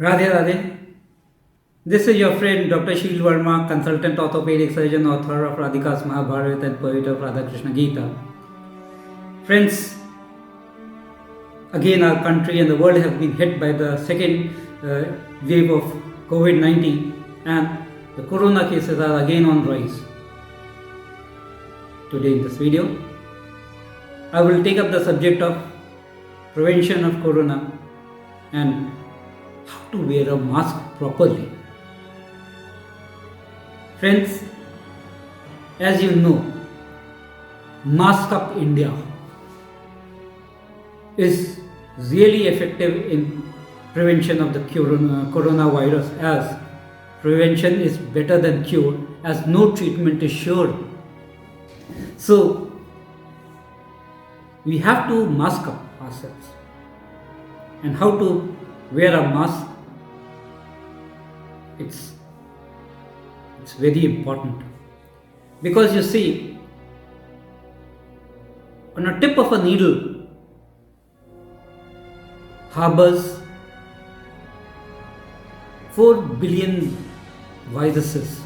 Radhe Radhe. This is your friend Dr. Sheel Verma, consultant orthopedic surgeon, author of Radhika's Mahabharata and poet of Radha Krishna Gita. Friends, again our country and the world have been hit by the second wave of COVID-19 and the corona cases are again on rise. Today in this video, I will take up the subject of prevention of corona and how to wear a mask properly. Friends, as you know, Mask Up India is really effective in prevention of the coronavirus, as prevention is better than cure, as no treatment is sure. So, we have to mask up ourselves. And how to wear a mask, it's very important, because you see, on a tip of a needle harbors 4 billion viruses.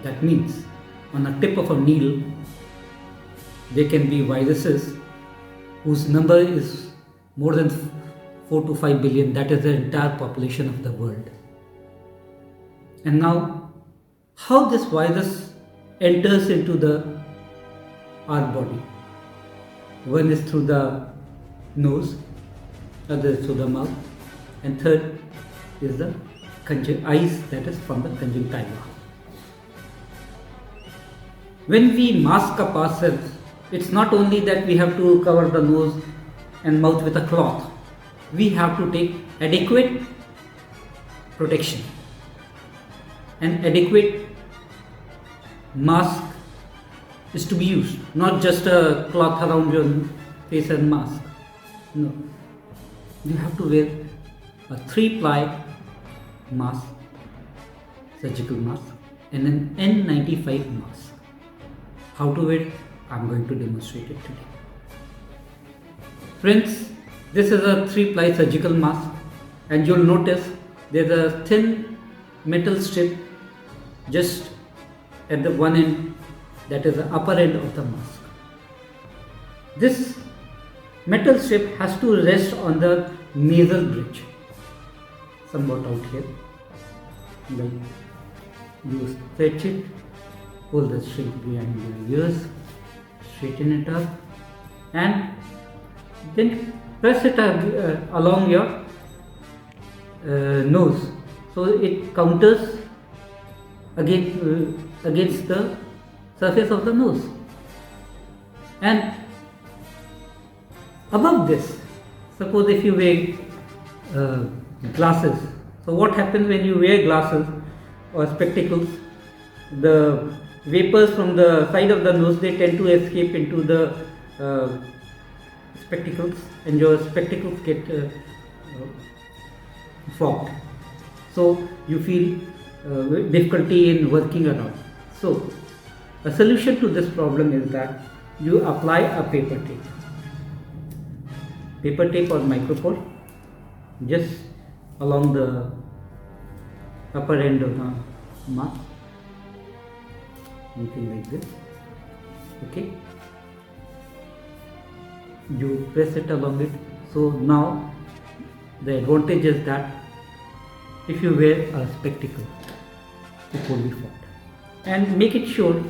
That means on a tip of a needle there can be viruses whose number is more than 4 to 5 billion. That is the entire population of the world. And now, how this virus enters into our body? One is through the nose, other is through the mouth, and third is the eyes, that is from the conjunctiva. When we mask up ourselves, it's not only that we have to cover the nose and mouth with a cloth. We have to take adequate protection. An adequate mask is to be used, not just a cloth around your face and mask. No, you have to wear a 3-ply mask, surgical mask, and an N95 mask. How to wear it? I'm going to demonstrate it today. Friends, this is a 3-ply surgical mask, and you'll notice there's a thin metal strip just at the one end, that is the upper end of the mask. This metal strip has to rest on the nasal bridge, somewhat out here. Then you stretch it, pull the strip behind your ears, straighten it up, and then press it along your nose, so it counters against the surface of the nose. And above this, suppose if you wear glasses, so what happens when you wear glasses or spectacles? The vapors from the side of the nose, they tend to escape into the spectacles, and your spectacles get fogged. So you feel difficulty in working around. So a solution to this problem is that you apply a paper tape or micropore just along the upper end of the mask, something like this. Okay, you press it along it. So now the advantage is that if you wear a spectacle, it will be fogged. And make it sure,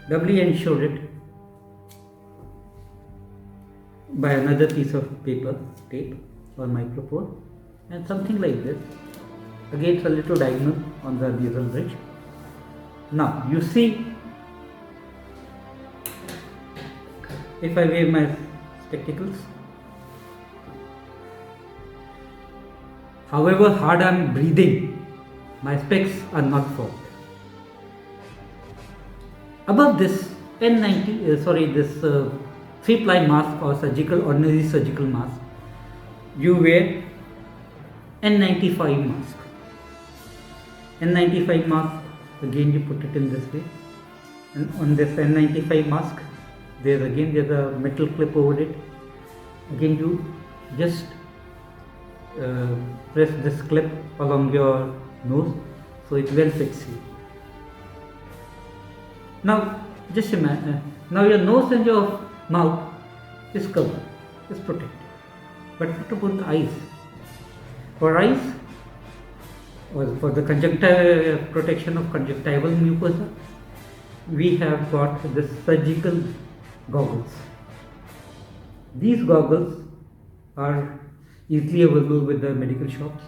doubly ensure it by another piece of paper, tape or micropore, and something like this, against a little diagonal on the nasal bridge. Now you see, if I wear my spectacles, however hard I am breathing, my specs are not fogged. Above this this 3-ply mask or ordinary surgical mask, you wear N95 mask. N95 mask, again you put it in this way, and on this N95 mask, there's a metal clip over it. Again you just press this clip along your nose so it will fix you. Now just imagine, now your nose and your mouth is covered, is protected. But what about the eyes? For eyes, or for the protection of conjunctival mucosa, we have got this surgical goggles. These goggles are easily available with the medical shops,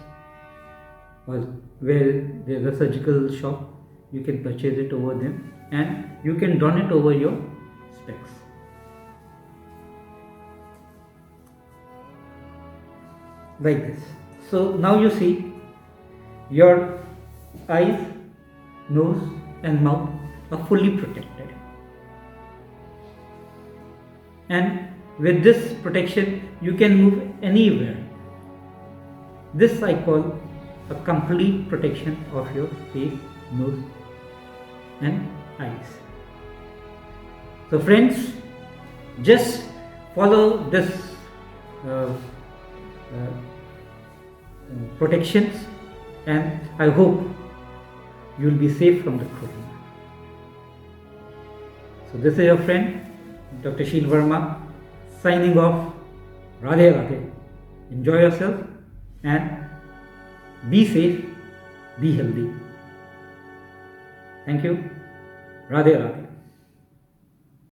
or where there's a surgical shop, you can purchase it over them and you can don it over your specs. Like this. So now you see your eyes, nose and mouth are fully protected. And with this protection you can move anywhere. This I call a complete protection of your face, nose and eyes. So friends, just follow this protections and I hope you will be safe from the corona. So this is your friend Dr. Sheel Verma signing off. Radhe Radhe. Enjoy yourself and be safe, be healthy. Thank you. Radhe Radhe.